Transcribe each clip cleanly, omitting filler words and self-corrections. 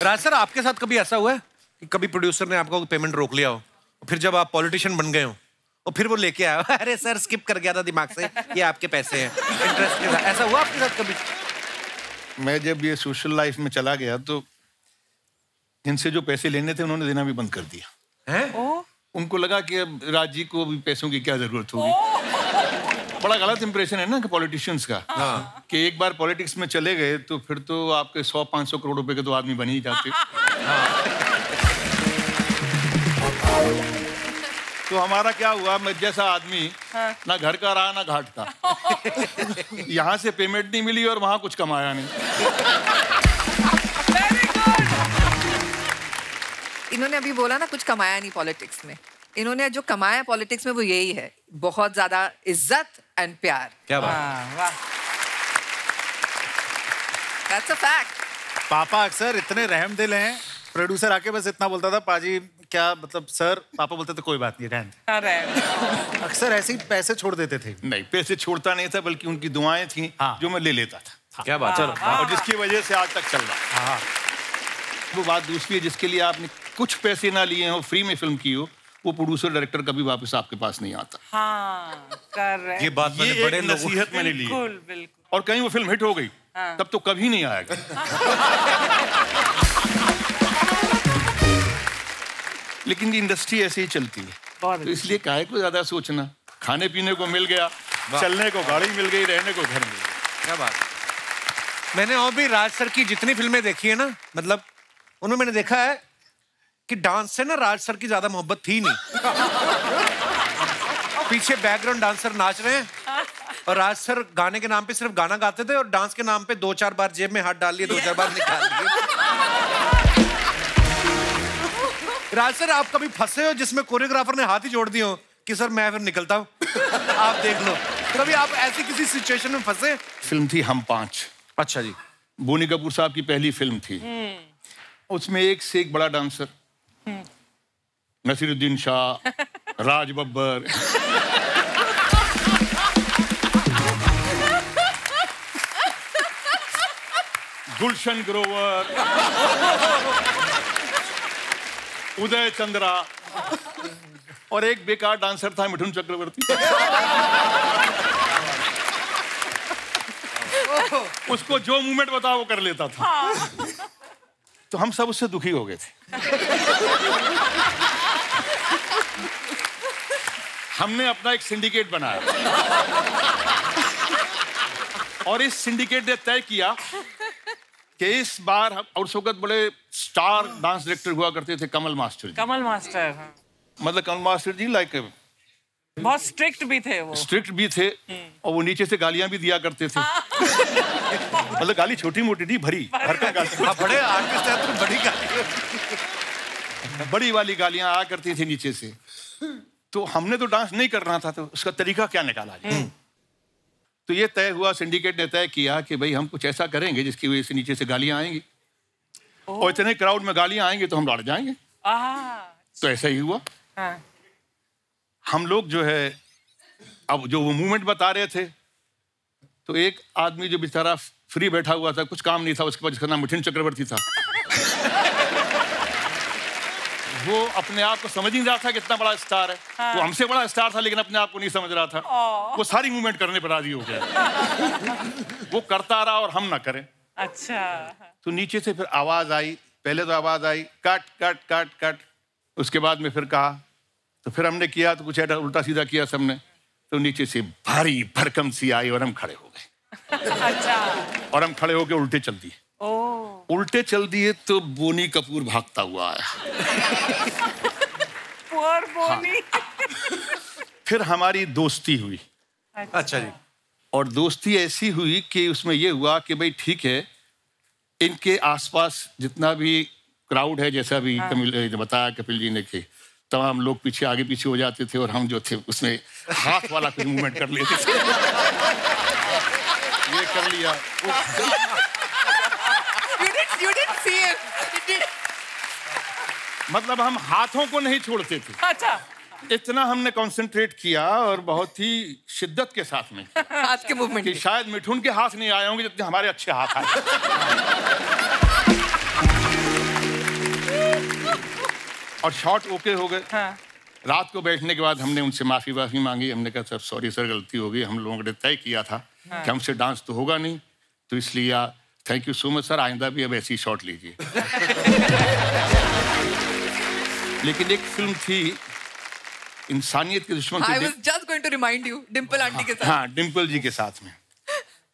राज sir, आपके साथ कभी ऐसा हुआ है कि कभी प्रोड्यूसर ने आपको पेमेंट रोक लिया हो, फिर जब आप पॉलिटिशियन बन गए हो और फिर वो लेके आया, अरे सर स्किप कर गया था दिमाग से, ये आपके पैसे हैं, इंटरेस्ट के साथ? ऐसा हुआ आपके साथ कभी? मैं जब ये सोशल लाइफ में चला गया तो इनसे जो पैसे लेने थे उन्होंने देना भी बंद कर दिया है। उनको लगा कि अब राज जी को भी पैसों की क्या जरूरत होगी। बड़ा गलत इंप्रेशन है ना कि पॉलिटिशियंस का। कि एक बार पॉलिटिक्स में चले गए तो फिर तो आपके 100-500 करोड़ रुपए के तो आदमी बन ही जाते। तो हमारा क्या हुआ, मैं जैसा आदमी ना घर का रहा ना घाट का। यहाँ से पेमेंट नहीं मिली और वहां कुछ कमाया नहीं। इन्होंने अभी बोला ना कुछ कमाया नहीं पॉलिटिक्स में। इन्होंने जो कमाया पॉलिटिक्स में वो यही है, बहुत ज्यादा इज्जत एंड प्यार। क्या बात। वाह, That's a fact. पापा अक्सर इतने रहमदिल हैं, प्रोड्यूसर आके बस इतना बोलता था, पाजी क्या मतलब सर, पापा बोलते थे कोई बात नहीं, रहने। अक्सर ऐसे ही पैसे छोड़ देते थे। नहीं, पैसे छोड़ता नहीं था, बल्कि उनकी दुआएं थी जो मैं ले लेता था। क्या बात। चलो, और जिसकी वजह से आज तक चल रहा। वो बात दूसरी है, जिसके लिए आपने कुछ पैसे ना लिए हो, फ्री में फिल्म की हो, वो प्रोड्यूसर डायरेक्टर कभी वापस आपके पास नहीं आता। कर ये बात मैंने बड़े नसीहत मैंने ली। बिल्कुल। और कहीं वो फिल्म हिट हो गई तब तो कभी नहीं आएगा। लेकिन ये इंडस्ट्री ऐसे ही चलती है, तो इसलिए काहे को ज्यादा सोचना। खाने पीने को मिल गया, चलने को गाड़ी मिल गई, रहने को घर मिल गया। क्या बात। मैंने और भी राज सर की जितनी फिल्में देखी है ना, मतलब उन्होंने मैंने देखा है कि डांस से ना राज सर की ज्यादा मोहब्बत थी नहीं। पीछे बैकग्राउंड डांसर नाच रहे हैं और राज सर गाने के नाम पे सिर्फ गाना गाते थे और डांस के नाम पे 2-4 बार जेब में हाथ डाल लिए, 2-4 बार निकाल लिए। राज सर, आप कभी फंसे हो जिसमें कोरियोग्राफर ने हाथ ही जोड़ दिए हो कि सर मैं फिर निकलता हूँ, आप देख लो? कभी आप ऐसी किसी सिचुएशन में फंसे? फिल्म थी हम 5। अच्छा जी। बोनी कपूर साहब की पहली फिल्म थी। उसमें एक से एक बड़ा डांसर, नसीरुद्दीन शाह, राज बब्बर, गुलशन ग्रोवर, उदय चंद्रा, और एक बेकार डांसर था मिठुन चक्रवर्ती। उसको जो मूवमेंट बताओ वो कर लेता था। तो हम सब उससे दुखी हो गए थे। हमने अपना एक सिंडिकेट बनाया और इस सिंडिकेट ने तय किया कि इस बार हम, और उस वक्त बड़े स्टार डांस डायरेक्टर हुआ करते थे कमल मास्टर जी। कमल मास्टर, मतलब कमल मास्टर जी लाइक बहुत स्ट्रिक्ट भी थे वो। स्ट्रिक्ट भी थे और वो नीचे से गालियां भी दिया करते थे। मतलब गाली छोटी मोटी नहीं, भरी भरकर गाली। बड़े आर्टिस्ट हैं तो बड़ी गाली, बड़ी वाली गालियां आया करती थी नीचे से। तो हमने तो डांस नहीं करना था, तो उसका तरीका क्या निकाला जाए। तो ये तय हुआ, सिंडिकेट ने तय किया कि भाई हम कुछ ऐसा करेंगे जिसकी वजह से नीचे से गालियां आएंगी और इतने क्राउड में गालियां आएंगी तो हम लड़ जाएंगे। तो ऐसा ही हुआ। हम लोग जो है, अब जो वो मूवमेंट बता रहे थे, तो एक आदमी जो बेचारा फ्री बैठा हुआ था, कुछ काम नहीं था उसके पास, जिसका नाम मिठुन चक्रवर्ती था, वो अपने आप को समझ नहीं रहा था कि इतना बड़ा स्टार है। वो हमसे बड़ा स्टार था लेकिन अपने आप को नहीं समझ रहा था। वो सारी मूवमेंट करने पर राजी हो गया। वो करता रहा और हम ना करें। अच्छा। तो नीचे से फिर आवाज आई, पहले तो आवाज I cut cut cut cut, उसके बाद में फिर कहा, तो फिर हमने किया तो कुछ उल्टा सीधा किया सबने, तो नीचे से भारी भरकम सी आई और हम खड़े हो गए। अच्छा। और हम खड़े होकर उल्टे चल दिए। उल्टे चल दिए तो बोनी कपूर भागता हुआ आया। पुअर बोनी। फिर हमारी दोस्ती हुई। अच्छा जी। और दोस्ती ऐसी हुई कि उसमें ये हुआ कि भाई ठीक है, इनके आसपास जितना भी क्राउड है, जैसा भी बताया कपिल जी ने, कि तमाम लोग पीछे आगे पीछे हो जाते थे और हम जो थे उसमें हाथ वाला कुछ मूवमेंट कर लेते थे। ये कर लिया। You didn't see it. मतलब हम हाथों को नहीं छोड़ते थे। अच्छा। इतना हमने कंसंट्रेट किया और बहुत ही शिद्दत के साथ में हाथ के मूवमेंट कि शायद मिठुन के हाथ नहीं आए होंगे जितने हमारे अच्छे हाथ आए। और शॉट ओके हो गए। हाँ। रात को बैठने के बाद हमने उनसे माफी मांगी। हमने कहा सर सॉरी सर, गलती हो गई, हम लोगों ने तय किया था कि हमसे डांस तो होगा नहीं, तो इसलिए thank you so much sir, आइंदा भी अब ऐसी शॉट लीजिए। लेकिन एक फिल्म थी इंसानियत के दुश्मन I was just going to remind you, Dimple aunty के साथ। हाँ, डिम्पल जी के साथ में।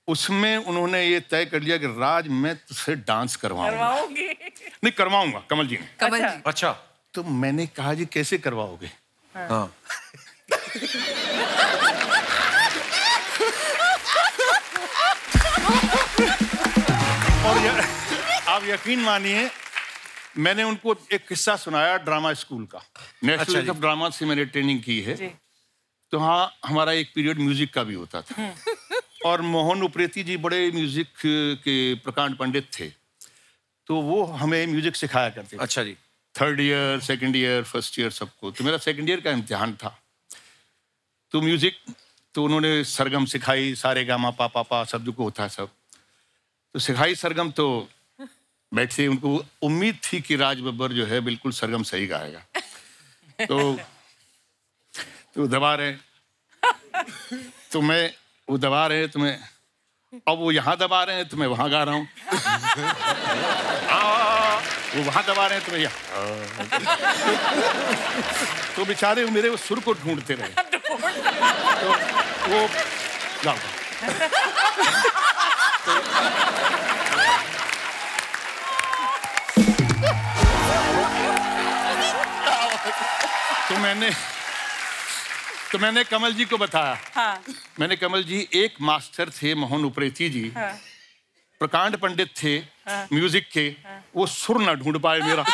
उसमें उन्होंने ये तय कर लिया कि राज मैं तुझसे डांस करवाऊंगी। नहीं करवाऊंगा, कमल जी ने। कमल जी। अच्छा। तो मैंने कहा जी कैसे करवाओगे? हाँ। और आप यकीन मानिए, मैंने उनको एक किस्सा सुनाया ड्रामा स्कूल का। नेशनल ऑफ ड्रामा से मैंने ट्रेनिंग की है। तो हाँ, हमारा एक पीरियड म्यूजिक का भी होता था। और मोहन उप्रेती जी बड़े म्यूजिक के प्रकांड पंडित थे, तो वो हमें म्यूजिक सिखाया करते थे। अच्छा जी। 3rd year, 2nd year, 1st year सबको। तो मेरा 2nd ईयर का इम्तिहान था, तो म्यूजिक तो उन्होंने सरगम सिखाई, सारे गामा पा पा पा सब जो को होता है सब, तो सिखाई सरगम। तो बैठे, उनको उम्मीद थी कि राज बब्बर जो है बिल्कुल सरगम सही गाएगा। तो दबा रहे, तो मैं वो दबा रहे, तो मैं अब वो यहाँ दबा रहे हैं तो मैं वहाँ गा रहा हूँ। वो वहाँ दबा रहे हैं तो मैं यहाँ। तो बेचारे मेरे वो सुर को ढूंढते रहे। तो वो गाओ। तो मैंने कमल जी को बताया। हाँ। मैंने कमल जी, एक मास्टर थे मोहन उप्रेती जी, हाँ। प्रकांड पंडित थे, हाँ। म्यूजिक के, हाँ। वो सुर ना ढूंढ पाए मेरा।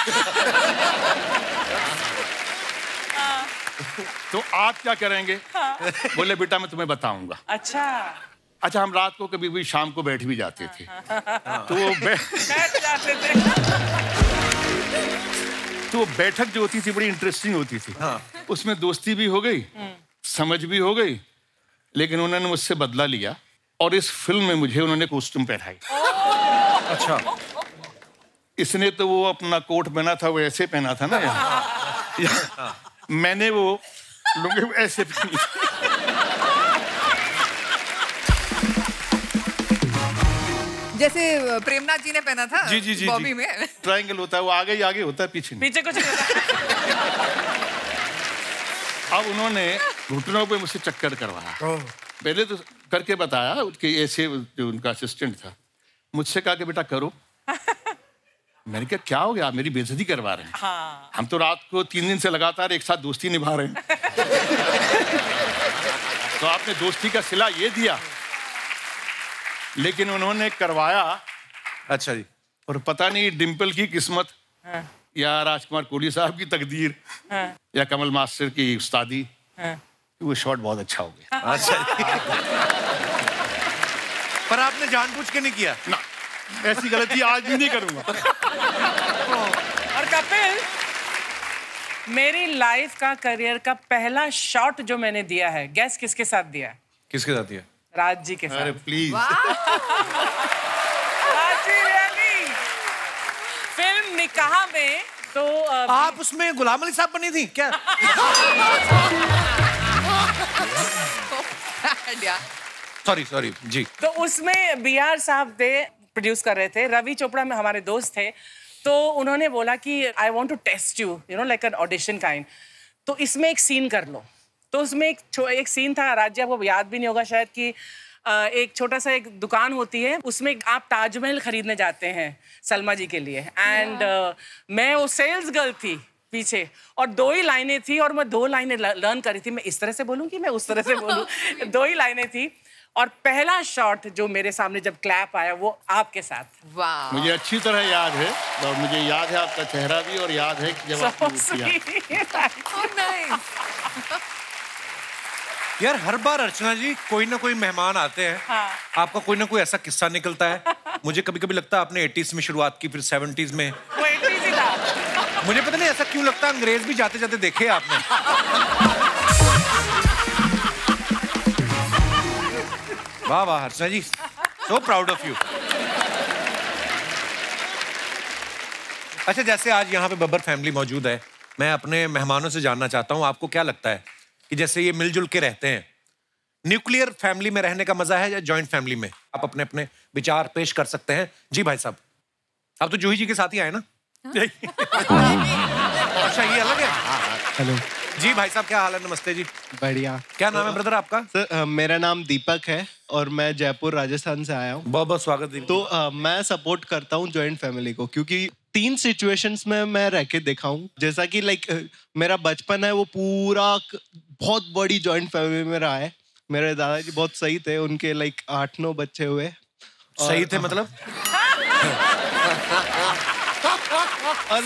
हाँ। तो आप क्या करेंगे? हाँ। बोले बेटा मैं तुम्हें बताऊंगा। अच्छा, हम रात को कभी भी शाम को बैठ भी जाते थे। हाँ। तो वो बैठ जाते थे। तो बैठक जो होती थी बड़ी इंटरेस्टिंग होती थी। हाँ। उसमें दोस्ती भी हो गई, समझ भी हो गई, लेकिन उन्होंने मुझसे बदला लिया और इस फिल्म में मुझे उन्होंने कॉस्ट्यूम पहनाई। अच्छा। इसने तो वो अपना कोट पहना था, वो ऐसे पहना था ना यहाँ। मैंने वो लुंगी ऐसे पहनी। जैसे प्रेमनाथ जी ने पहना था। जी जी जी, बॉबी में ट्रायंगल होता है, वो आगे ही आगे होता है, पीछे कुछ नहीं होता। अब उन्होंने घुटनों पे मुझसे चक्कर करवाया। पहले तो करके बताया, उसके ऐसे जो उनका असिस्टेंट था, मुझसे कहा कि बेटा करो। मैंने कहा क्या हो गया, आप मेरी बेइज्जती करवा रहे हैं। हाँ। हम तो रात को 3 दिन से लगातार एक साथ दोस्ती निभा रहे हैं। तो आपने दोस्ती का सिला ये दिया, लेकिन उन्होंने करवाया। अच्छा जी। और पता नहीं डिम्पल की किस्मत, हाँ। या राजकुमार कोहली साहब की तकदीर, हाँ। या कमल मास्टर की उस्तादी, हाँ। वो शॉट बहुत अच्छा हो गया। अच्छा। पर आपने जानबूझ के नहीं किया ना, ऐसी गलती आज भी नहीं करूंगा। और कपिल, मेरी लाइफ का, करियर का पहला शॉट जो मैंने दिया है, गैस किसके साथ दिया? किसके साथ दिया? राज जी के साथ। अरे प्लीज। फिल्म निकाह में तो आप उसमें गुलाम अली साहब बनी थी क्या? सॉरी जी। तो उसमें BR साहब थे, प्रोड्यूस कर रहे थे। रवि चोपड़ा में हमारे दोस्त थे, तो उन्होंने बोला कि I want to test you, you know, like an audition kind, तो इसमें एक सीन कर लो। तो उसमें एक सीन था, राज्य आपको याद भी नहीं होगा शायद, कि एक छोटा सा एक दुकान होती है, उसमें आप ताजमहल खरीदने जाते हैं सलमा जी के लिए, एंड मैं वो सेल्स गर्ल थी पीछे, और 2 ही लाइनें थी, और मैं 2 लाइनें लर्न करी थी। मैं इस तरह से बोलूं कि मैं उस तरह से बोलूं। 2 ही लाइनें थी, और पहला शॉट जो मेरे सामने जब क्लैप आया वो आपके साथ। वाह। मुझे अच्छी तरह याद है, और मुझे याद है आपका चेहरा भी, और याद है कि जब आपने यार हर बार अर्चना जी कोई ना कोई मेहमान आते हैं, हाँ। आपका कोई ना कोई ऐसा किस्सा निकलता है। मुझे कभी कभी लगता है आपने 80s में शुरुआत की, फिर 70s में। वो 80s ही था। मुझे पता नहीं ऐसा क्यों लगता है, अंग्रेज भी जाते जाते देखे आपने। वाह वाह अर्चना जी, सो प्राउड ऑफ यू। अच्छा, जैसे आज यहाँ पे बब्बर फैमिली मौजूद है, मैं अपने मेहमानों से जानना चाहता हूँ, आपको क्या लगता है कि जैसे ये मिलजुल के रहते हैं, न्यूक्लियर फैमिली में रहने का मजा है या जॉइंट फैमिली में? आप अपने अपने विचार पेश कर सकते हैं। जी भाई साहब, आप तो जूही जी के साथ ही आए ना? अच्छा, ये अलग है। हेलो जी भाई साहब, क्या हाल है? नमस्ते जी। बढ़िया। क्या नाम है ब्रदर आपका? सर मेरा नाम दीपक है और मैं जयपुर राजस्थान से आया हूँ। बहुत बहुत स्वागत दीपक। तो मैं सपोर्ट करता हूँ जॉइंट फैमिली को, क्योंकि 3 सिचुएशंस में मैं रह के देखा हूँ। जैसा कि मेरा बचपन है वो पूरा बहुत बड़ी जॉइंट फैमिली में रहा है। मेरे दादाजी बहुत सही थे, उनके 8-9 बच्चे हुए। सही थे मतलब? और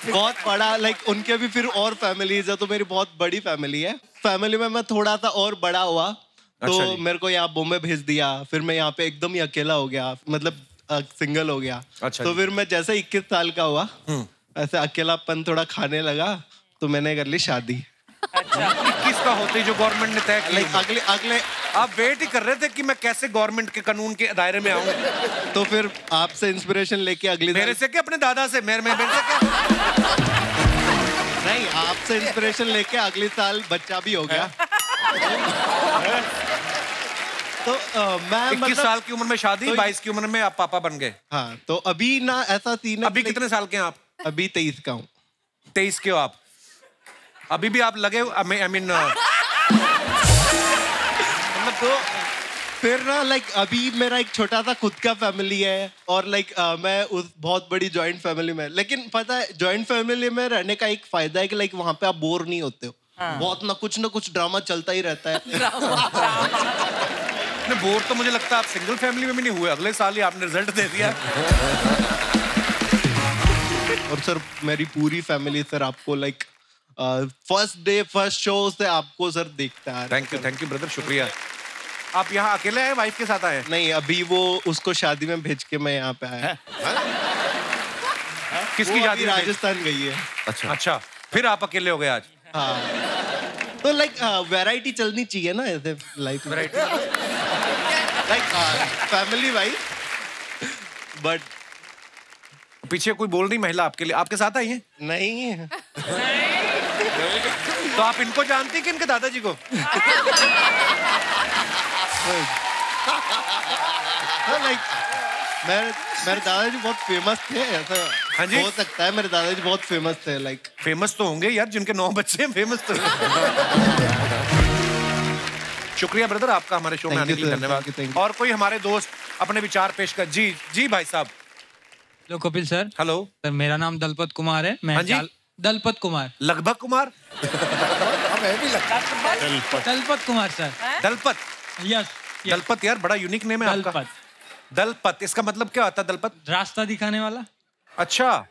बहुत बड़ा उनके भी फिर और फैमिलीज है, तो मेरी बहुत बड़ी फैमिली है। फैमिली में मैं थोड़ा सा और बड़ा हुआ तो अच्छा मेरे को यहाँ बॉम्बे भेज दिया, फिर मैं यहाँ पे एकदम ही अकेला हो गया, मतलब सिंगल हो गया। अच्छा तो फिर मैं जैसे 21 साल का हुआ ऐसे अकेलापन थोड़ा खाने लगा, तो मैंने कर ली शादी। अच्छा, 21 का होते ही जो गवर्नमेंट ने तय किया। अगले आप वेट ही कर रहे थे कि मैं कैसे गवर्नमेंट के कानून के दायरे में आऊं। तो फिर आपसे इंस्पिरेशन लेके अगले मेरे से क्या, अपने दादा से? मेरे से क्या? नहीं, आपसे इंस्पिरेशन लेके अगले साल बच्चा भी हो गया। तो मैं 21 साल की उम्र में शादी, 22 की उम्र में आप पापा बन गए। हाँ, तो अभी ना ऐसा सीन है। अभी कितने साल के हैं आप? अभी 23 का हूँ। 23 के हो आप? अभी भी आप लगे आई मीन मतलब तो फिर ना अभी मेरा एक छोटा सा खुद का फैमिली है और मैं उस बहुत बड़ी जॉइंट फैमिली में। लेकिन पता है जॉइंट फैमिली में रहने का एक फायदा है कि वहां पे आप बोर नहीं होते हो। बहुत ना कुछ ड्रामा चलता ही रहता है। बोर तो मुझे लगता है आप सिंगल फैमिली में भी नहीं हुए, अगले साल ही आपने रिजल्ट दे दिया। और सर मेरी पूरी फैमिली सर आपको फर्स्ट डे फर्स्ट शो से आपको सर देखता है। थैंक यू ब्रदर, शुक्रिया। आप यहाँ अकेले आए, वाइफ के साथ आए? नहीं, अभी वो उसको शादी में भेज के मैं यहाँ पे आया। किसकी शादी? राजस्थान गई है। अच्छा, फिर आप अकेले हो गए आज? हाँ, तो वैरायटी चलनी चाहिए ना ऐसे लाइफ में। Family wise. बट पीछे कोई बोल रही महिला आपके लिए, आपके साथ आई है? नहीं। तो आप इनको जानती हैं कि इनके दादाजी को? मेरे दादाजी बहुत फेमस थे, ऐसा हाँ जी? हो सकता है। मेरे दादाजी बहुत फेमस थे। फेमस तो होंगे यार, जिनके 9 बच्चे हैं, फेमस तो। शुक्रिया ब्रदर आपका हमारे शो में आने के लिए, धन्यवाद। और कोई हमारे दोस्त अपने विचार पेश कर। जी भाई साहब। Hello Kapil sir. Hello sir, मेरा नाम दलपत कुमार है। मैं हाँ जी? दलपत कुमार। लगभग कुमार? दलपत कुमार सर। दलपत? यस। दलपत यार बड़ा यूनिक नेम है आपका। दलपत, इसका मतलब क्या होता है दलपत? रास्ता दिखाने वाला। अच्छा।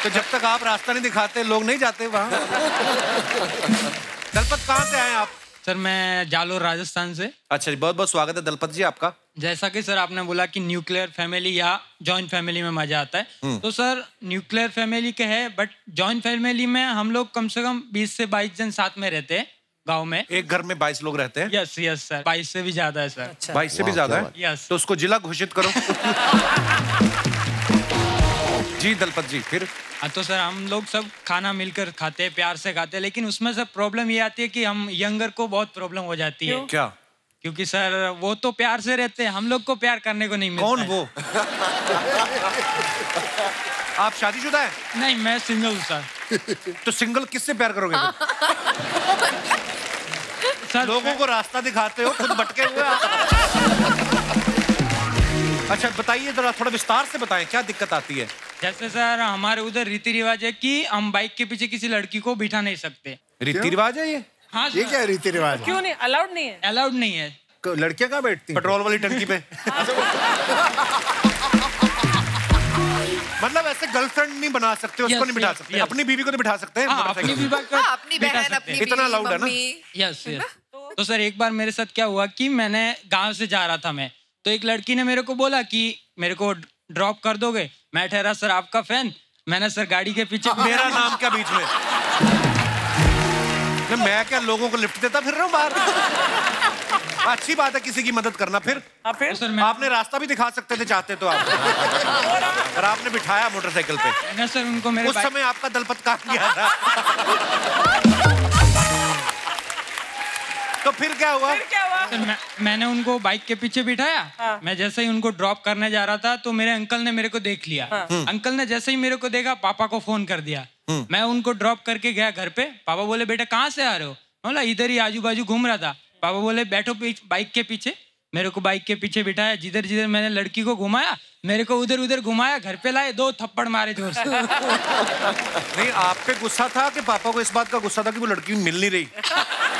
तो जब तक आप रास्ता नहीं दिखाते लोग नहीं जाते वहाँ। दलपत कहाँ से आए आप? सर मैं जालोर राजस्थान से। अच्छा जी, बहुत बहुत स्वागत है दलपत जी आपका। जैसा कि सर आपने बोला कि न्यूक्लियर फैमिली या जॉइंट फैमिली में मजा आता है, तो सर न्यूक्लियर फैमिली के है, बट जॉइंट फैमिली में हम लोग कम से कम 20 से 22 जन साथ में रहते हैं गांव में। एक घर में 22 लोग रहते हैं? यस सर, 22 से भी ज्यादा है सर। 22 से भी ज्यादा है? यस। तो उसको जिला घोषित करो। जी दलपत जी, फिर? तो सर हम लोग सब खाना मिलकर खाते हैं, प्यार से खाते हैं, लेकिन उसमें सब प्रॉब्लम ये आती है कि हम यंगर को बहुत प्रॉब्लम हो जाती है। क्या? क्योंकि सर वो तो प्यार से रहते हैं, हम लोग को प्यार करने को नहीं मिलता। कौन वो? आप शादीशुदा है? नहीं, मैं सिंगल हूँ सर। तो सिंगल किससे प्यार करोगे? सर लोगों को रास्ता दिखाते हो, खुद भटके हुए। अच्छा बताइए जरा, थोड़ा विस्तार से बताएं, क्या दिक्कत आती है? जैसे सर हमारे उधर रीति रिवाज है कि हम बाइक के पीछे किसी लड़की को बिठा नहीं सकते। रीति रिवाज है ये? हाँ ये क्या रीति रिवाज? क्यों नहीं? अलाउड नहीं है? अलाउड नहीं है। लड़कियां कहाँ बैठती हैं? पेट्रोल वाली टंकी पे। मतलब ऐसे गर्लफ्रेंड नहीं बना सकते, उसको नहीं बिठा सकते, अपनी बीवी को तो बिठा सकते हैं। अपनी बीवी को अपनी बहन, अपनी इतना अलाउड है ना? यस। तो सर एक बार मेरे साथ क्या हुआ कि मैंने गांव से जा रहा था मैं, तो एक लड़की ने मेरे को बोला कि मेरे को ड्रॉप कर दोगे? मैं ठहरा सर आपका फैन, मैंने सर गाड़ी के पीछे। मेरा नाम क्या बीच में? मैं क्या लोगों को लिफ्ट देता फिर रहा हूँ बाहर? अच्छी बात है किसी की मदद करना। फिर फिर सर आपने रास्ता भी दिखा सकते थे चाहते तो आप, और आपने बिठाया मोटरसाइकिल पे। मैंने सर उनको मेरे उस समय आपका दलपत कहाँ गया था? तो फिर क्या हुआ? सर, मैंने उनको बाइक के पीछे बिठाया। मैं जैसे ही उनको ड्रॉप करने जा रहा था तो मेरे अंकल ने मेरे को देख लिया। अंकल ने जैसे ही मेरे को देखा पापा को फोन कर दिया। मैं उनको ड्रॉप करके गया घर पे। पापा बोले बेटा कहाँ से आ रहे हो? बोला इधर ही आजू बाजू घूम रहा था। पापा बोले बैठो बाइक के पीछे। मेरे को बाइक के पीछे बिठाया। जिधर जिधर मैंने लड़की को घुमाया मेरे को उधर उधर घुमाया। घर पे लाए 2 थप्पड़ मारे जोर से। नहीं, आप पे गुस्सा था कि पापा को इस बात का गुस्सा था कि वो लड़की मिल नहीं रही?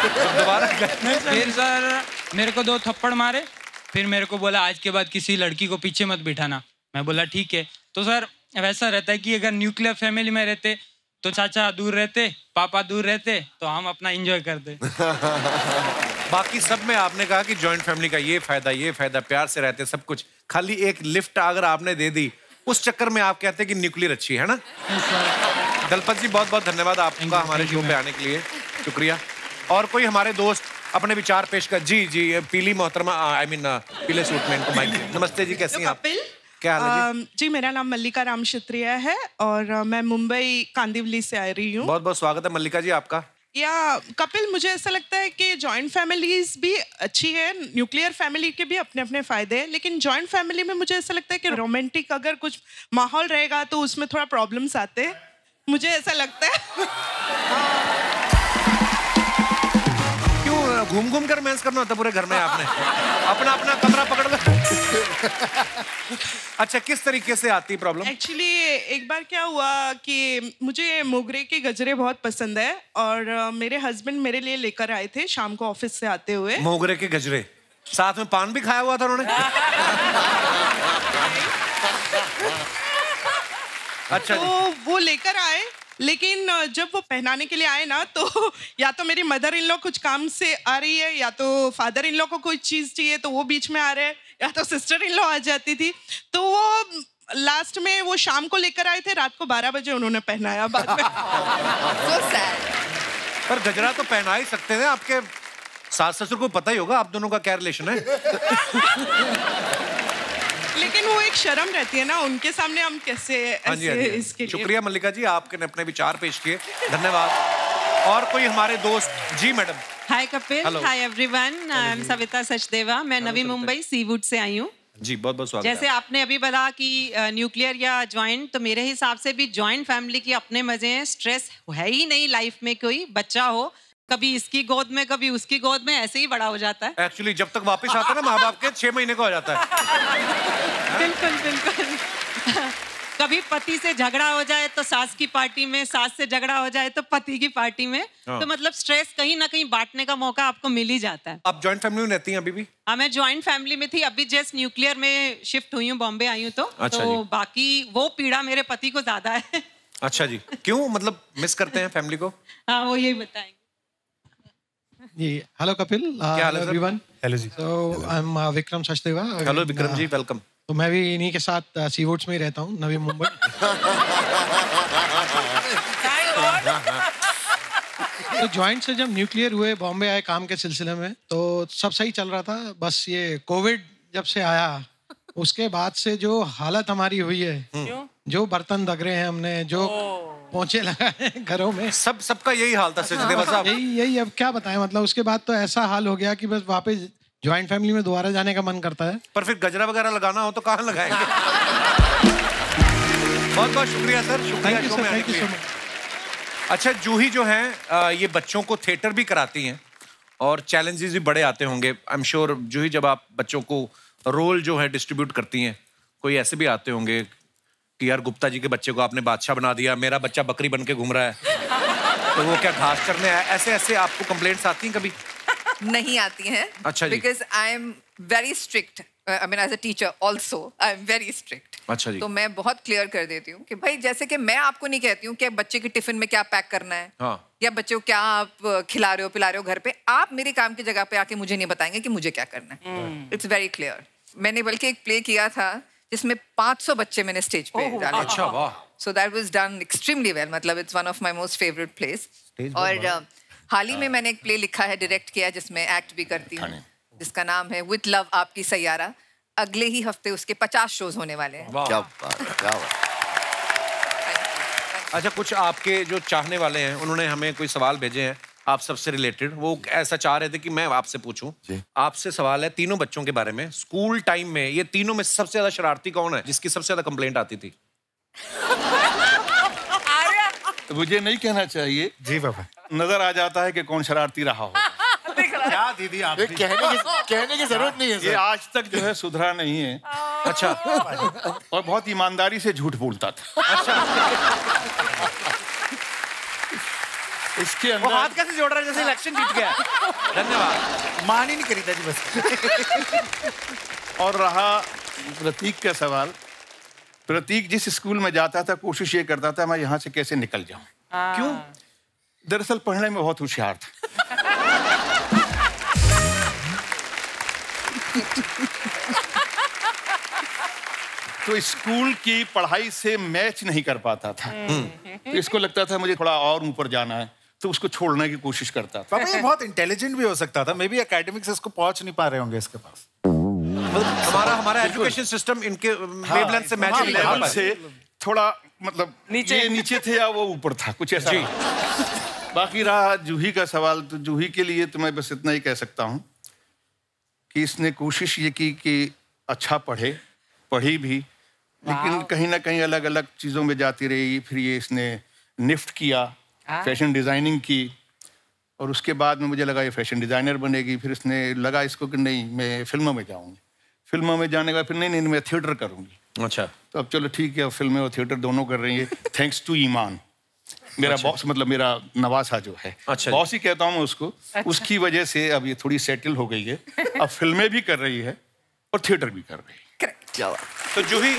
दोबारा फिर सर मेरे को 2 थप्पड़ मारे। फिर मेरे को बोला आज के बाद किसी लड़की को पीछे मत बिठाना। मैं बोला ठीक है। तो सर वैसा रहता है कि अगर न्यूक्लियर फैमिली में रहते तो चाचा दूर रहते, पापा दूर रहते, तो हम अपना एंजॉय करते। बाकी सब में आपने कहा कि जॉइंट फैमिली का ये फायदा, प्यार से रहते सब कुछ। खाली एक लिफ्ट अगर आपने दे दी उस चक्कर में आप कहते हैं कि न्यूक्लियर अच्छी है ना? दलपत जी बहुत बहुत धन्यवाद आपका हमारे शो पे आने के लिए, शुक्रिया। और कोई हमारे दोस्त अपने विचार पेश कर। जी जी, पीली मोहतरमा, आई मीन पीले सूट में इनको माइक। नमस्ते जी, कैसी हैं आप? क्या हाल है जी? जी मेरा नाम मल्लिका राम क्षत्रिय है और मैं मुंबई कांदिवली से आ रही हूँ। बहुत बहुत स्वागत है मल्लिका जी आपका। या कपिल, मुझे ऐसा लगता है कि जॉइंट फैमिलीज भी अच्छी है, न्यूक्लियर फैमिली के भी अपने अपने फायदे हैं, लेकिन जॉइंट फैमिली में मुझे ऐसा लगता है कि रोमांटिक अगर कुछ माहौल रहेगा तो उसमें थोड़ा प्रॉब्लम्स आते हैं, मुझे ऐसा लगता है। घूम घूम कर मैंस करना होता पूरे घर में आपने? अपना अपना कमरा पकड़ लो। अच्छा, किस तरीके से आती प्रॉब्लम? एक्चुअली एक बार क्या हुआ कि मुझे मोगरे के गजरे बहुत पसंद है और मेरे हस्बैंड मेरे लिए लेकर आए थे शाम को ऑफिस से आते हुए। मोगरे के गजरे, साथ में पान भी खाया हुआ था उन्होंने? अच्छा, तो वो लेकर आए, लेकिन जब वो पहनाने के लिए आए ना तो या तो मेरी मदर इन लॉ कुछ काम से आ रही है या तो फादर इन लॉ को कोई चीज चाहिए तो वो बीच में आ रहे हैं, या तो सिस्टर इन लॉ आ जाती थी। तो वो लास्ट में वो शाम को लेकर आए थे, रात को 12 बजे उन्होंने पहनाया बाद में। So sad. पर गजरा तो पहना ही सकते थे, आपके सास ससुर को पता ही होगा आप दोनों का क्या रिलेशन है। लेकिन वो एक शर्म रहती है ना, उनके सामने हम कैसे ऐसे इसके लिए। शुक्रिया मल्लिका जी, आपने अपने विचार पेश किए, धन्यवाद। और कोई हमारे दोस्त? जी madam. Hi Kapil, hi everyone, I am Savita Sachdeva. मैं नवी मुंबई सीवुड से आई हूँ। जी बहुत बहुत स्वागत। जैसे आपने अभी बोला कि न्यूक्लियर या जॉइंट, तो मेरे हिसाब से भी जॉइंट फैमिली की अपने मजे हैं। स्ट्रेस है ही नहीं लाइफ में, कोई बच्चा हो कभी इसकी गोद में कभी उसकी गोद में, ऐसे ही बड़ा हो जाता है। एक्चुअली जब तक वापस आता है ना माँ बाप के 6 महीने का हो जाता है। बिल्कुल बिल्कुल। कभी पति से झगड़ा हो जाए तो सास की पार्टी में, सास से झगड़ा हो जाए तो पति की पार्टी में। तो मतलब स्ट्रेस कहीं ना कहीं बांटने का मौका आपको मिल ही जाता है। आप जॉइंट फैमिली में रहती हैं अभी भी? हाँ, मैं जॉइंट फैमिली में थी, अभी जस्ट न्यूक्लियर में शिफ्ट हुई हूँ, बॉम्बे आई हूँ। तो बाकी वो पीड़ा मेरे पति को ज्यादा है। अच्छा जी, क्यों, मतलब मिस करते हैं फैमिली को? हाँ, वो यही बताएंगे। जी, hello Kapil, hello everyone. Hello जी। तो I am Vikram Sachdeva. Hello Vikram ji, welcome. तो मैं भी इन्हीं के साथ सीवुड्स में ही रहता हूँ, नवी मुंबई। तो जॉइंट से जब न्यूक्लियर हुए, बॉम्बे आए काम के सिलसिले में, तो सब सही चल रहा था। बस ये कोविड जब से आया उसके बाद से जो हालत हमारी हुई है, जो बर्तन दग रहे हैं हमने, जो पहुंचे लगा है घरों में, सबका यही हाल था सचदेवा साहब। यही अब क्या बताएं, मतलब उसके बाद तो ऐसा हाल हो गया कि बस वापस जॉइंट फैमिली में दोबारा जाने का मन करता है। पर फिर गजरा वगैरह लगाना हो तो कहाँ लगाएंगे? बहुत बहुत शुक्रिया सर, शुक्रिया शो में आने के लिए। अच्छा, जूही जो है ये बच्चों को थिएटर भी कराती हैं और चैलेंजेस भी बड़े आते होंगे। आई एम श्योर जूही, जब आप बच्चों को रोल जो है डिस्ट्रीब्यूट करती हैं, कोई ऐसे भी आते होंगे कि यार गुप्ता जी के बच्चे को आपने बादशाह बना दिया, मेरा बच्चा बकरी बन के घूम रहा है, तो वो क्या घास चरने आया? ऐसे ऐसे आपको कंप्लेंट्स आती हैं कभी? नहीं आती हैं। अच्छा जी। Because I am very strict, I mean as a teacher also I am very strict. अच्छा जी। तो मैं बहुत क्लियर कर देती हूँ कि भाई जैसे कि मैं आपको नहीं कहती हूँ कि बच्चे के टिफिन में क्या पैक करना है, हाँ, या बच्चे को क्या आप खिला रहे हो पिला रहे हो घर पे, आप मेरे काम की जगह पे आके मुझे नहीं बताएंगे कि मुझे क्या करना है। It's very clear. मैंने बल्कि एक प्ले किया था जिसमें 500 बच्चे मैंने स्टेज पे डाले। अच्छा, वाह। So that was done extremely well, मतलब it's one of my most favourite place. और हाल ही में मैंने एक प्ले लिखा है, डायरेक्ट किया है, जिसमें एक्ट भी करती हूँ। जिसका नाम है विद लव आपकी सैयारा। अगले ही हफ्ते उसके 50 शोज होने वाले हैं। क्या बात, क्या बात। अच्छा, कुछ आपके जो चाहने वाले हैं उन्होंने हमें कोई सवाल भेजे हैं आप सबसे रिलेटेड। वो ऐसा चाह रहे थे कि मैं आपसे पूछूं। आपसे सवाल है तीनों बच्चों के बारे में। स्कूल टाइम में ये तीनों में सबसे ज्यादा शरारती कौन है, जिसकी सबसे ज्यादा कंप्लेंट आती थी? मुझे नहीं कहना चाहिए जी पापा, नजर आ जाता है कि कौन शरारती रहा हो। क्या दीदी आप कहने की जरूरत नहीं है ये आज तक जो है सुधरा नहीं है। अच्छा। और बहुत ईमानदारी से झूठ बोलता था। अच्छा। इसके वो अंदर हाथ कैसे जोड़ रहा है जैसे इलेक्शन जीत गया? धन्यवाद। मान ही नहीं करी था जी बस। और रहा प्रतीक का सवाल। प्रतीक जिस स्कूल में जाता था कोशिश ये करता था मैं यहाँ से कैसे निकल जाऊं। क्यों? दरअसल पढ़ने में बहुत होशियार था। तो स्कूल की पढ़ाई से मैच नहीं कर पाता था। तो इसको लगता था मुझे थोड़ा और ऊपर जाना है, तो उसको छोड़ने की कोशिश करता था। पापा ये बहुत इंटेलिजेंट भी हो सकता था, मे बी एकेडमिक से इसको पहुंच नहीं पा रहे होंगे इसके पास। हमारा एजुकेशन सिस्टम इनके वेवलेंथ से मैच नहीं लेवल कर से थोड़ा मतलब ये नीचे थे या वो ऊपर था, कुछ ऐसा। बाकी रहा जूही का सवाल, तो जूही के लिए तो मैं बस इतना ही कह सकता हूँ कि इसने कोशिश ये की कि अच्छा पढ़ी भी, लेकिन कहीं ना कहीं अलग अलग चीज़ों में जाती रही। फिर ये इसने निफ्ट किया, फैशन डिज़ाइनिंग की, और उसके बाद में मुझे लगा ये फैशन डिज़ाइनर बनेगी। फिर इसने लगा इसको कि नहीं मैं फिल्मों में जाऊँगी। फिल्मों में जाने के बाद फिर नहीं मैं थिएटर करूँगी। अच्छा। तो अब चलो ठीक है, फिल्में और थिएटर दोनों कर रही है, थैंक्स टू ईमान। मेरा बॉस मतलब मेरा नवासा जो है, अच्छा, बॉस ही कहता हूँ मैं उसको। अच्छा। उसकी वजह से अब ये थोड़ी सेटल हो गई है। अब फिल्में भी कर रही है और थिएटर भी कर रही है। क्या बात। तो जूही,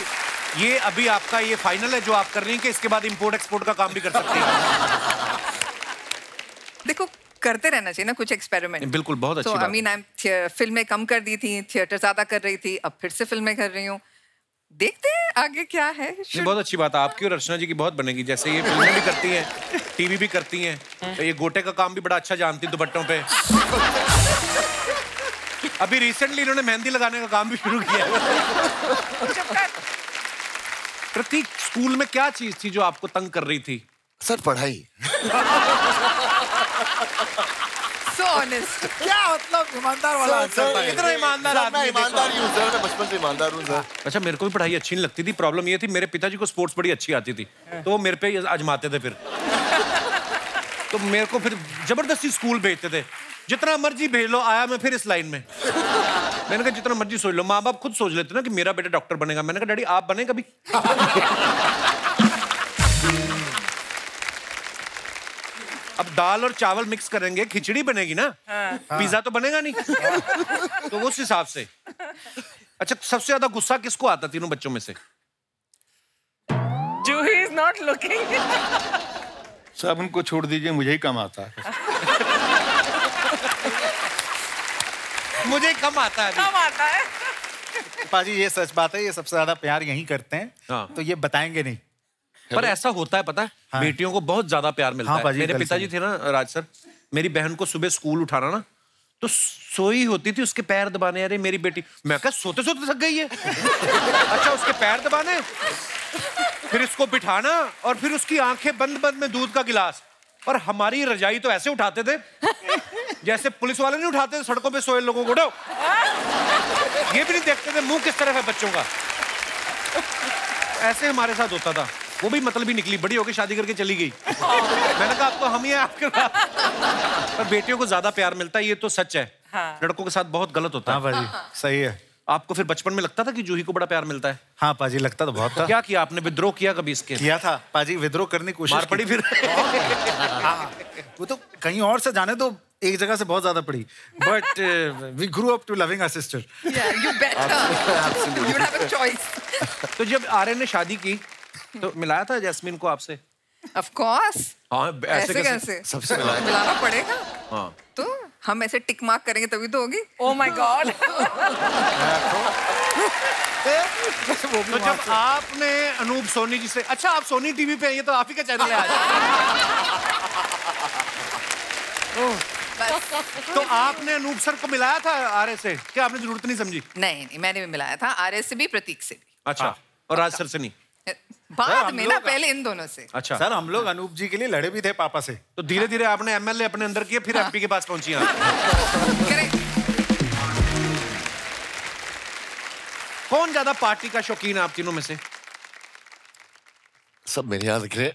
ये अभी आपका ये फाइनल है जो आप कर रही हैं कि इसके बाद इंपोर्ट एक्सपोर्ट का काम भी कर सकती हैं? देखो करते रहना चाहिए ना कुछ एक्सपेरिमेंट। बिल्कुल, बहुत अच्छी बात। आई मीन फिल्में कम कर दी थी, थिएटर ज्यादा कर रही थी, अब फिर से फिल्में कर रही हूँ। देखते हैं आगे क्या है। ये बहुत अच्छी बात है, आपकी और अर्चना जी की बहुत बनेगी। जैसे ये फिल्में भी करती हैं, टीवी भी करती हैं, तो ये गोटे का काम भी बड़ा अच्छा जानती दुपट्टों पे। अभी रिसेंटली इन्होंने मेहंदी लगाने का काम भी शुरू किया। प्रतीक, स्कूल में क्या चीज थी जो आपको तंग कर रही थी? सर पढ़ाई। So honest. क्या मतलब ईमानदार वाला आंसर था। इतना ईमानदार आदमी। मैं ईमानदार ही हूँ सर, मैं बचपन से ईमानदार हूँ सर। अच्छा, मेरे को भी पढ़ाई अच्छी नहीं लगती थी। प्रॉब्लम ये थी मेरे पिताजी को स्पोर्ट्स बड़ी अच्छी आती थी, तो वो मेरे पे आजमाते थे। फिर तो मेरे को फिर जबरदस्ती स्कूल भेजते थे। जितना मर्जी भेज लो, आया मैं फिर इस लाइन में। मैंने कहा जितना मर्जी सोच लो, माँ बाप खुद सोच लेते ना कि मेरा बेटा डॉक्टर बनेगा। मैंने कहा डैडी आप बने कभी? अब दाल और चावल मिक्स करेंगे, खिचड़ी बनेगी ना। पिज्जा तो बनेगा नहीं। तो उस हिसाब से। अच्छा, सबसे ज्यादा गुस्सा किसको आता तीनों बच्चों में से? Juhi is not looking. सब उनको छोड़ दीजिए, मुझे ही कम आता है। मुझे कम आता है। कम आता है। पाजी ये सच बात है, ये सबसे ज्यादा प्यार यहीं करते हैं। हाँ। तो ये बताएंगे नहीं, पर ऐसा होता है पता है। हाँ। बेटियों को बहुत ज्यादा प्यार मिलता हाँ, है। मेरे पिताजी थे ना राज सर, मेरी बहन को सुबह स्कूल उठाना ना, तो सोई होती थी उसके पैर दबाने। अरे मेरी बेटी, मैं कहा सोते सोते थक गई है। अच्छा, उसके पैर दबाने, फिर इसको बिठाना, और फिर उसकी आंखें बंद बंद में दूध का गिलास। और हमारी रजाई तो ऐसे उठाते थे जैसे पुलिस वाले नहीं उठाते थे सड़कों पे सोए लोगों को। उठाओ, ये भी नहीं देखते थे मुंह किस तरफ है बच्चों का। ऐसे हमारे साथ होता था। वो भी मतलब ही निकली, बड़ी होकर शादी करके चली गई। मैंने कहा अब तो हम ही हैं आपके साथ। पर बेटियों को ज्यादा प्यार मिलता है, ये तो सच है। हाँ। लड़कों के साथ बहुत गलत होता है। हाँ पाजी, सही है। आपको फिर बचपन में लगता था कि जूही को बड़ा प्यार मिलता है? हाँ पाजी, लगता तो बहुत था। क्या किया आपने, विद्रोह किया कभी इसके? किया था पाजी, विद्रोह करने की कोशिश मार पड़ी फिर? हाँ, वो तो कहीं और से जाने तो एक जगह से बहुत ज्यादा पड़ी, but we grew up to loving our sister. You better. You have a choice. तो जब आर्यन ने शादी की तो मिलाया था जैस्मिन को आपसे? Of course. हाँ, ऐसे कैसे? सबसे मिलाना पड़ेगा। हाँ। तो हम ऐसे टिक मार्क करेंगे तभी तो होगी। Oh my God. तो जब आपने अनूप सोनी जी से, अच्छा आप सोनी टीवी पे हैं, ये तो आप ही का चैनल है आज। तो आपने अनूप सर को मिलाया था आर्य से? क्या आपने जरूरत नहीं समझी? नहीं, मैंने भी मिलाया था आर्य से भी, प्रतीक से भी। अच्छा, और राज सर से नहीं? बाद में ना, पहले इन दोनों से। अच्छा सर, हम लोग अनूप जी के लिए लड़े भी थे पापा से। तो धीरे धीरे आपने एमएलए अपने अंदर किए, फिर एमपी के पास पहुंची आप। कौन ज्यादा पार्टी का शौकीन है आप तीनों में से? सब मेरे यहाँ दिख रहे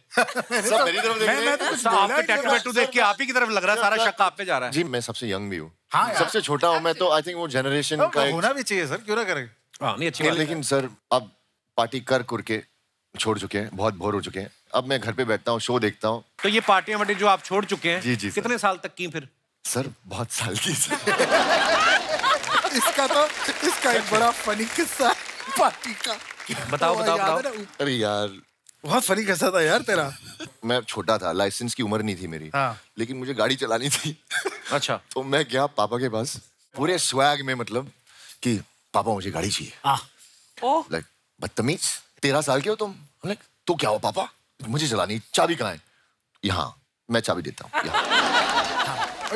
सब मेरी तरफ देख रहे हैं। आपके टैटू देख के आप ही की तरफ लग रहा है, सारा शक आप पे जा रहा है। जी, मैं सबसे यंग भी हूँ। हाँ, सबसे छोटा हूँ मैं, तो आई थिंक वो जनरेशन का होना भी चाहिए सर, क्यों ना करें। हाँ, नहीं अच्छी बात है। लेकिन सर, अब पार्टी कर के छोड़ चुके हैं, बहुत बोर हो चुके हैं। अब मैं घर पे बैठता हूँ, शो देखता हूँ। तो ये पार्टियां वार्टी जो आप छोड़ चुके हैं, जी जी, कितने साल तक की फिर? सर, बहुत साल की। इसका एक बड़ा फनी किस्सा पार्टी का। बताओ बताओ बताओ। अरे यार, बहुत फनी किस्सा था यार तेरा। मैं छोटा था, लाइसेंस की उम्र नहीं थी मेरी। हाँ। लेकिन मुझे गाड़ी चलानी थी। अच्छा। तो मैं गया पापा के पास, पूरे स्वैग में, मतलब कि पापा मुझे गाड़ी चाहिए। लाइक, बदतमीज, 13 साल के हो तुम? लाइक, तो क्या हो पापा, मुझे चलानी, चाबी कहाँ है? यहाँ, मैं चाबी देता हूँ।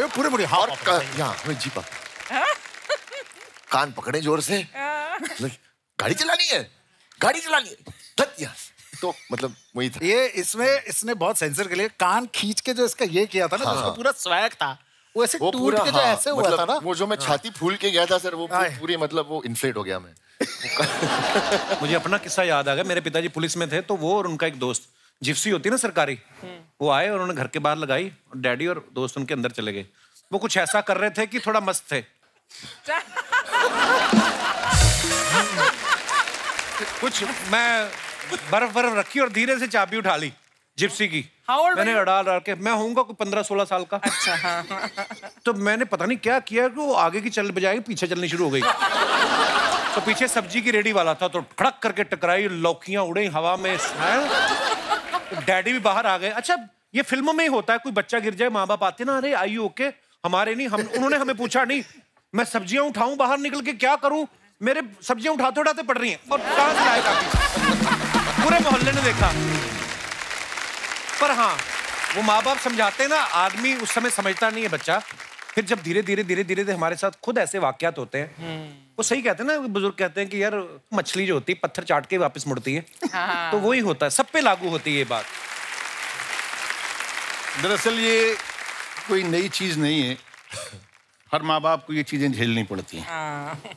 पूरे पूरे यहाँ जी पापा। कान पकड़े जोर से, गाड़ी चलानी है, गाड़ी चलानी है। तो मतलब वही था। ये इसने बहुत सेंसर के लिए कान खींच के जो इसका ये किया था ना, तो पूरा स्वैग था। वो ऐसे टूट के जो ऐसे हुआ था ना, वो जो मैं छाती फूल के गया था सर, वो पूरी मतलब वो इन्फ्लेट हो गया मैं। मुझे अपना किस्सा याद आ गया। मेरे पिताजी पुलिस में थे, तो वो और उनका एक दोस्त, जिप्सी होती है ना सरकारी, वो आए और उन्होंने घर के बाहर लगाई और डैडी और दोस्त उनके अंदर चले गए। वो कुछ ऐसा कर रहे थे कि थोड़ा मस्त थे। कुछ मैं बर्फ रखी और धीरे से चाबी उठा ली जिप्सी की। मैंने डाल के, मैं होऊंगा कोई 15-16 साल का। अच्छा, हाँ। तो मैंने पता नहीं क्या किया कि वो आगे की चल बजाय पीछे चलनी शुरू हो गई। तो पीछे सब्जी की रेडी वाला था, तो खड़क करके टकराई, लौकियां उड़ी हवा में। तो डैडी भी बाहर आ गए। अच्छा, ये फिल्मों में ही होता है, कोई बच्चा गिर जाए, माँ बाप आते ना, अरे आई ओके? हमारे नहीं, उन्होंने हमें पूछा नहीं। मैं सब्जियां उठाऊं बाहर निकल के, क्या करूं? मेरे सब्जियां उठाते उठाते पड़ रही हैं, और कहां से आए काफी, पूरे मोहल्ले ने देखा। पर हाँ, वो माँ बाप समझाते हैं ना, आदमी उस समय समझता नहीं है बच्चा। फिर जब धीरे धीरे हमारे साथ खुद ऐसे वाकयात होते हैं, वो सही कहते हैं ना, बुजुर्ग कहते हैं कि यार मछली जो होती है पत्थर चाट के वापस मुड़ती है। हाँ। तो वही होता है, सब पे लागू होती है ये बात। दरअसल ये कोई नई चीज नहीं है, हर माँ बाप को ये चीजें झेलनी पड़ती हैं।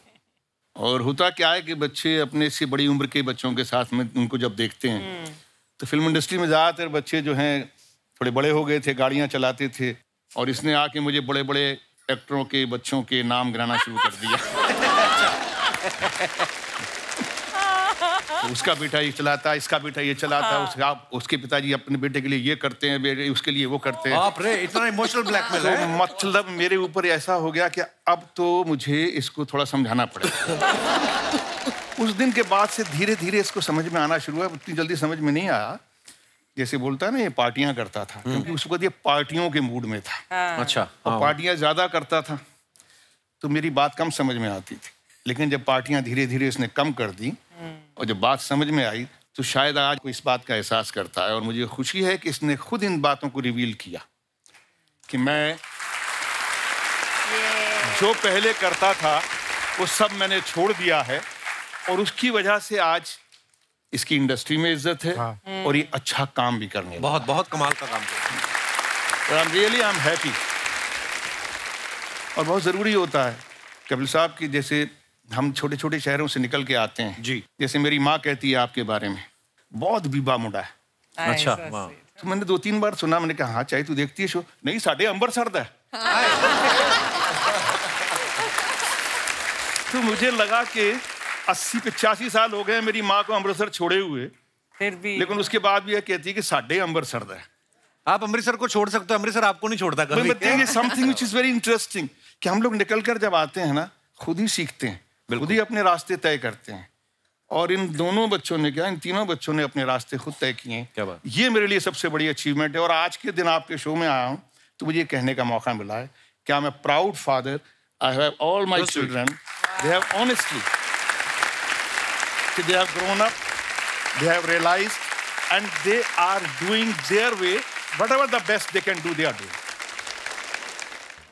और होता क्या है कि बच्चे अपने से बड़ी उम्र के बच्चों के साथ में उनको जब देखते हैं, तो फिल्म इंडस्ट्री में ज़्यादातर बच्चे जो हैं थोड़े बड़े हो गए थे, गाड़ियाँ चलाते थे, और इसने आके मुझे बड़े बड़े एक्टरों के बच्चों के नाम गिनाना शुरू कर दिया। तो उसका बेटा ये चलाता, इसका बेटा ये चलाता, उसके पिताजी अपने बेटे के लिए ये करते हैं, बेटे उसके लिए वो करते हैं। बाप रे, इतना इमोशनल ब्लैकमेल है। तो मतलब मेरे ऊपर ऐसा हो गया कि अब तो मुझे इसको थोड़ा समझाना पड़ेगा। उस दिन के बाद से धीरे धीरे इसको समझ में आना शुरू हुआ। उतनी जल्दी समझ में नहीं आया, जैसे बोलता है ना, ये पार्टियां करता था, क्योंकि उस वक्त ये पार्टियों के मूड में था। अच्छा। और पार्टियां ज्यादा करता था, तो मेरी बात कम समझ में आती थी। लेकिन जब पार्टियां धीरे धीरे इसने कम कर दी और जब बात समझ में आई, तो शायद आज को इस बात का एहसास करता है। और मुझे खुशी है कि इसने खुद इन बातों को रिवील किया कि मैं जो पहले करता था वो सब मैंने छोड़ दिया है, और उसकी वजह से आज इसकी इंडस्ट्री में इज्जत है। हाँ। और ये अच्छा काम भी करने लगा। बहुत बहुत कमाल का काम कर। Really I am happy. और बहुत ज़रूरी होता है कपिल साहब कि जैसे हम छोटे छोटे शहरों से निकल के आते हैं जी, जैसे मेरी माँ कहती है आपके बारे में, बहुत बीबा मुंडा है। अच्छा। तो मैंने 2-3 बार सुना, मैंने कहा हाँ चाहे तू देखती है शो, नहीं साढ़े अंबर सर्द है। तो मुझे लगा कि 80-85 साल हो गए मेरी माँ को अमृतसर छोड़े हुए, फिर भी, लेकिन उसके बाद भी यह कहती है कि साढ़े अंबर सर्द है। आप अमृतसर को छोड़ सकते हो, अमृतसर आपको नहीं छोड़ता कभी। Something which is very interesting कि हम लोग निकलकर जब आते हैं ना, खुद ही सीखते हैं, खुद ही अपने रास्ते तय करते हैं। और इन दोनों बच्चों ने क्या, इन तीनों बच्चों ने अपने रास्ते खुद तय किए हैं। क्या बात। ये मेरे लिए सबसे बड़ी अचीवमेंट है। और आज के दिन आपके शो में आया हूँ तो मुझे कहने का मौका मिला है कि I am a proud father. I have all my children, they have honestly, they have grown up, they have realized, and they are doing their way, whatever the best they can do, they are doing.